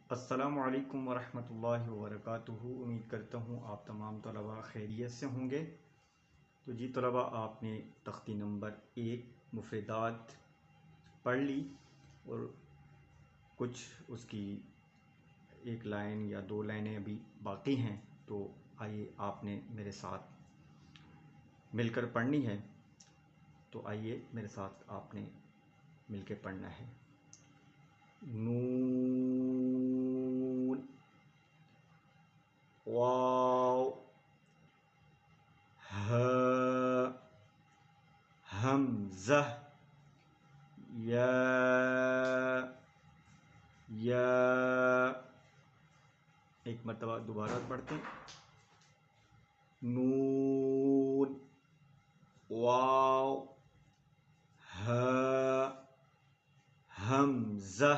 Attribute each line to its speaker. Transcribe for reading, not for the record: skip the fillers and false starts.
Speaker 1: السلام علیکم ورحمۃ اللہ وبرکاتہ۔ امید کرتا ہوں آپ تمام طلباء خیریت سے ہوں گے۔ تو جی طلباء، آپ نے تختی نمبر 1 مفردات پڑھ لی اور کچھ اس کی ایک لائن یا 2 لائنیں ابھی باقی ہیں، تو آئیے آپ نے میرے ساتھ مل کر پڑھنی ہے۔ تو آئیے میرے ساتھ آپ نے مل کے پڑھنا ہے۔ نون، واو، ہاء، حمزہ، یا، ایک مرتبہ دوبارہ پڑھتے ہیں۔ نون، واو، ہاء، حمزہ،